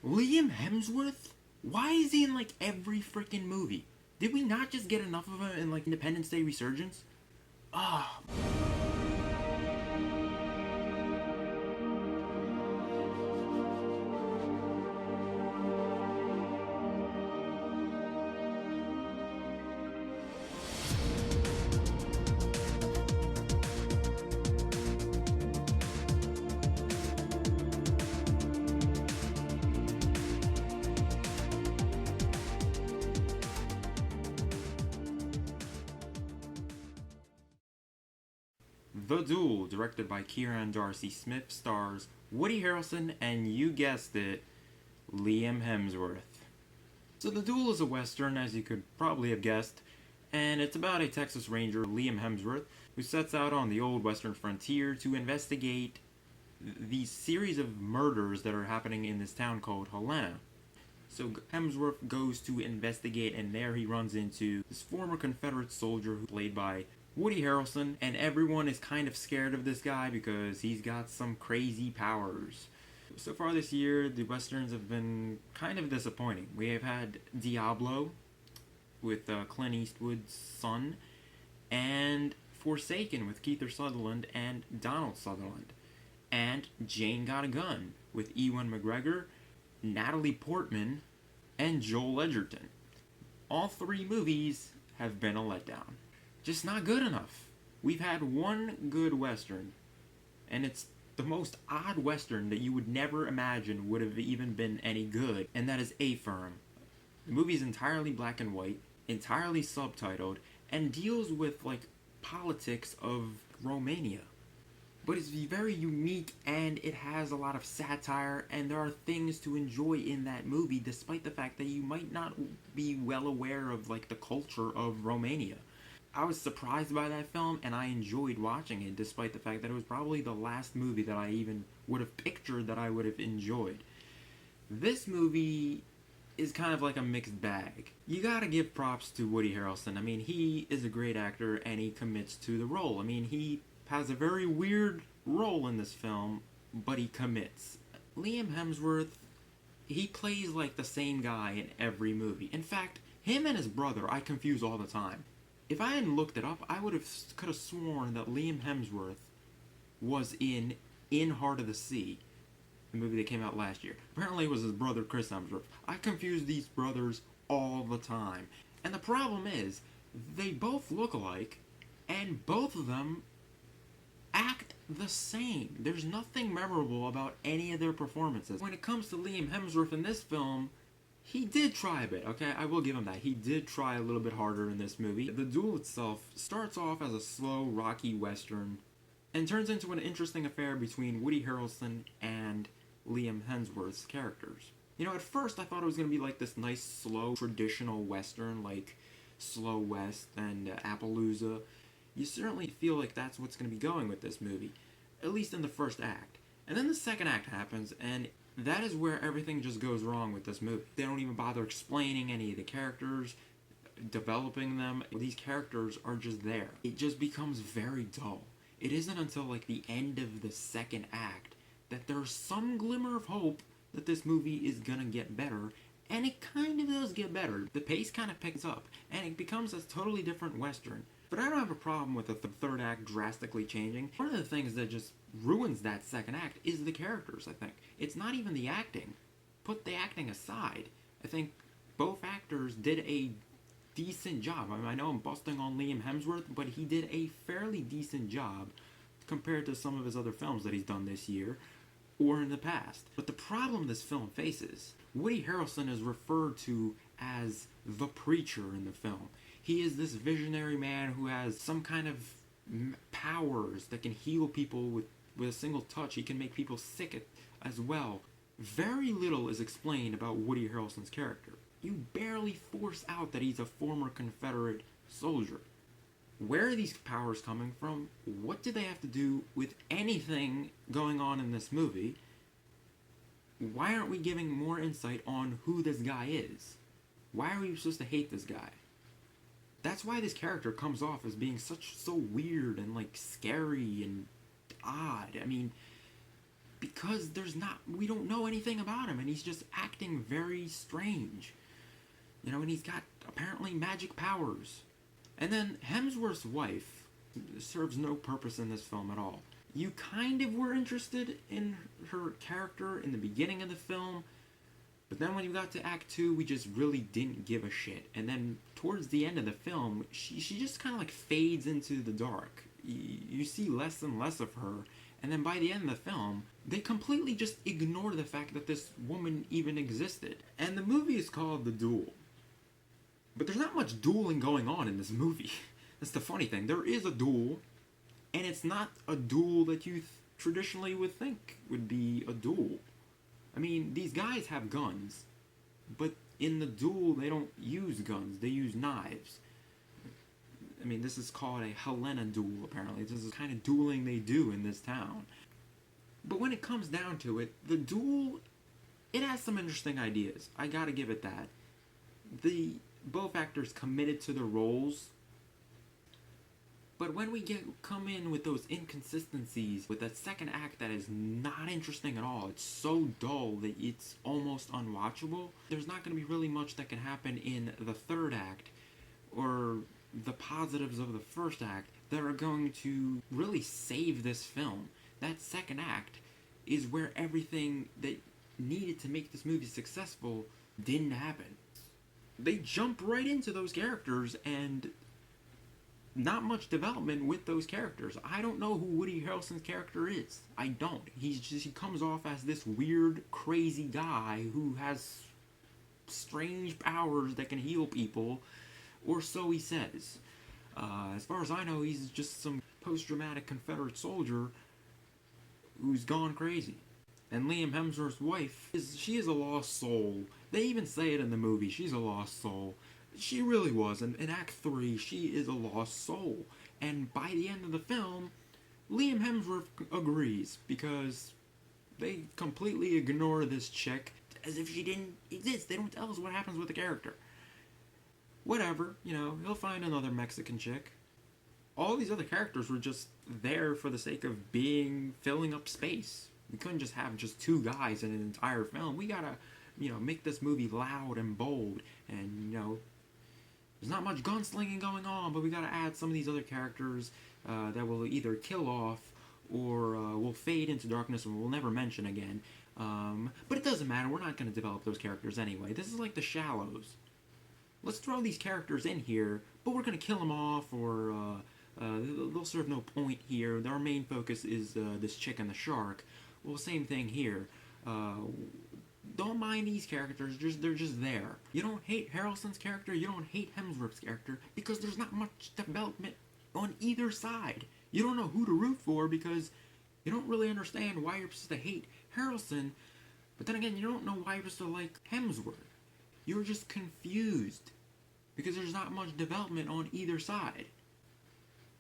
Liam Hemsworth? Why is he in like every freaking movie? Did we not just get enough of him in like Independence Day Resurgence? Ah. The Duel, directed by Kieran Darcy Smith, stars Woody Harrelson and, you guessed it, Liam Hemsworth. So The Duel is a western, as you could probably have guessed, and it's about a Texas Ranger, Liam Hemsworth, who sets out on the old western frontier to investigate these series of murders that are happening in this town called Helena. So Hemsworth goes to investigate, and there he runs into this former Confederate soldier played by Woody Harrelson, and everyone is kind of scared of this guy because he's got some crazy powers. So far this year, the westerns have been kind of disappointing. We have had Diablo with Clint Eastwood's son, and Forsaken with Kiefer Sutherland and Donald Sutherland, and Jane Got a Gun with Ewan McGregor, Natalie Portman, and Joel Edgerton. All three movies have been a letdown. Just not good enough. We've had one good western, and it's the most odd western that you would never imagine would have even been any good, and that is A Firm. The movie is entirely black and white, entirely subtitled, and deals with like politics of Romania. But it's very unique, and it has a lot of satire, and there are things to enjoy in that movie despite the fact that you might not be well aware of like the culture of Romania. I was surprised by that film, and I enjoyed watching it despite the fact that it was probably the last movie that I even would have pictured that I would have enjoyed. This movie is kind of like a mixed bag. You gotta give props to Woody Harrelson. I mean, he is a great actor, and he commits to the role. I mean, he has a very weird role in this film, but he commits. Liam Hemsworth, he plays like the same guy in every movie. In fact, him and his brother I confuse all the time. If I hadn't looked it up, I could have sworn that Liam Hemsworth was in Heart of the Sea, the movie that came out last year. Apparently it was his brother Chris Hemsworth. I confuse these brothers all the time. And the problem is, they both look alike, and both of them act the same. There's nothing memorable about any of their performances. When it comes to Liam Hemsworth in this film, he did try a bit, okay? I will give him that. He did try a little bit harder in this movie. The Duel itself starts off as a slow, rocky western and turns into an interesting affair between Woody Harrelson and Liam Hemsworth's characters. You know, at first I thought it was going to be like this nice, slow, traditional western, like Slow West and Appaloosa. You certainly feel like that's what's going to be going with this movie, at least in the first act. And then the second act happens, and that is where everything just goes wrong with this movie. They don't even bother explaining any of the characters, developing them. These characters are just there. It just becomes very dull. It isn't until like the end of the second act that there's some glimmer of hope that this movie is gonna get better, and it kind of does get better. The pace kind of picks up, and it becomes a totally different western. But I don't have a problem with the third act drastically changing. One of the things that just ruins that second act is the characters, I think. It's not even the acting. Put the acting aside. I think both actors did a decent job. I mean, I know I'm busting on Liam Hemsworth, but he did a fairly decent job compared to some of his other films that he's done this year or in the past. But the problem this film faces, Woody Harrelson is referred to as the preacher in the film. He is this visionary man who has some kind of powers that can heal people with a single touch. He can make people sick as well. Very little is explained about Woody Harrelson's character. You barely force out that he's a former Confederate soldier. Where are these powers coming from? What do they have to do with anything going on in this movie? Why aren't we giving more insight on who this guy is? Why are we supposed to hate this guy? That's why this character comes off as being so weird and like scary and odd. I mean, because we don't know anything about him, and he's just acting very strange. You know, and he's got apparently magic powers. And then Hemsworth's wife serves no purpose in this film at all. You kind of were interested in her character in the beginning of the film, but then when you got to Act 2, we just really didn't give a shit. And then towards the end of the film, she just kind of like fades into the dark. You see less and less of her, and then by the end of the film, they completely just ignore the fact that this woman even existed. And the movie is called The Duel. But there's not much dueling going on in this movie. That's the funny thing. There is a duel, and it's not a duel that you traditionally would think would be a duel. I mean, these guys have guns, but in the duel, they don't use guns. They use knives. I mean, this is called a Helena duel, apparently. This is the kind of dueling they do in this town. But when it comes down to it, the duel, it has some interesting ideas. I gotta give it that. Both actors committed to their roles. But when we come in with those inconsistencies, with that second act that is not interesting at all, it's so dull that it's almost unwatchable, there's not going to be really much that can happen in the third act, or the positives of the first act, that are going to really save this film. That second act is where everything that needed to make this movie successful didn't happen. They jump right into those characters, and not much development with those characters. I don't know who Woody Harrelson's character is. I don't. He comes off as this weird, crazy guy who has strange powers that can heal people, or so he says. As far as I know, he's just some post-traumatic Confederate soldier who's gone crazy. And Liam Hemsworth's wife, she is a lost soul. They even say it in the movie, she's a lost soul. She really was. In Act 3, she is a lost soul. And by the end of the film, Liam Hemsworth agrees, because they completely ignore this chick as if she didn't exist. They don't tell us what happens with the character. Whatever, you know, he'll find another Mexican chick. All these other characters were just there for the sake of filling up space. We couldn't just have just two guys in an entire film. We gotta, make this movie loud and bold, and, there's not much gunslinging going on, but we gotta add some of these other characters that will either kill off or will fade into darkness and we'll never mention again. But it doesn't matter, we're not gonna develop those characters anyway. This is like The Shallows. Let's throw these characters in here, but we're gonna kill them off, or they'll serve no point here. Our main focus is this chick and the shark. Well, same thing here. Don't mind these characters, they're just there. You don't hate Harrelson's character, you don't hate Hemsworth's character, because there's not much development on either side. You don't know who to root for, because you don't really understand why you're supposed to hate Harrelson, but then again, you don't know why you're supposed to like Hemsworth. You're just confused, because there's not much development on either side.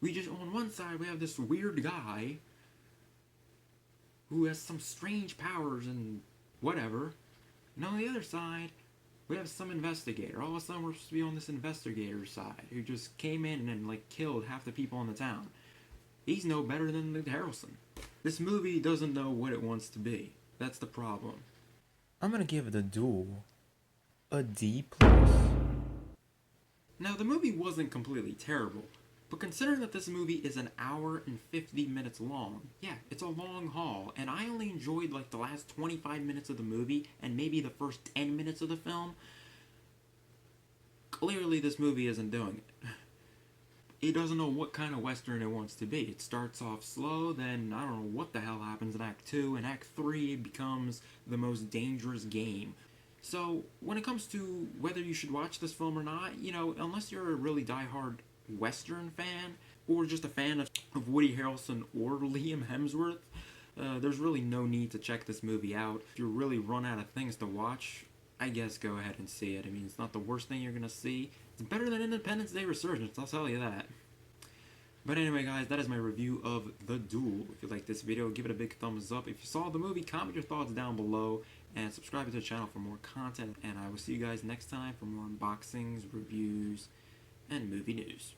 On one side, we have this weird guy who has some strange powers and whatever. And on the other side, we have some investigator. All of a sudden, we're supposed to be on this investigator's side, who just came in and, killed half the people in the town. He's no better than Harrelson. This movie doesn't know what it wants to be. That's the problem. I'm gonna give The Duel a D+. Now, the movie wasn't completely terrible, but considering that this movie is an hour and 50 minutes long, yeah, it's a long haul, and I only enjoyed the last 25 minutes of the movie and maybe the first 10 minutes of the film, clearly this movie isn't doing it. It doesn't know what kind of Western it wants to be. It starts off slow, then I don't know what the hell happens in Act 2, and Act 3 becomes the most dangerous game. So, when it comes to whether you should watch this film or not, unless you're a really diehard Western fan, or just a fan of Woody Harrelson or Liam Hemsworth, there's really no need to check this movie out. If you really run out of things to watch, I guess go ahead and see it. I mean, it's not the worst thing you're gonna see. It's better than Independence Day Resurgence, I'll tell you that. But anyway, guys, that is my review of The Duel. If you liked this video, give it a big thumbs up. If you saw the movie, comment your thoughts down below, and subscribe to the channel for more content. And I will see you guys next time for more unboxings, reviews, and movie news.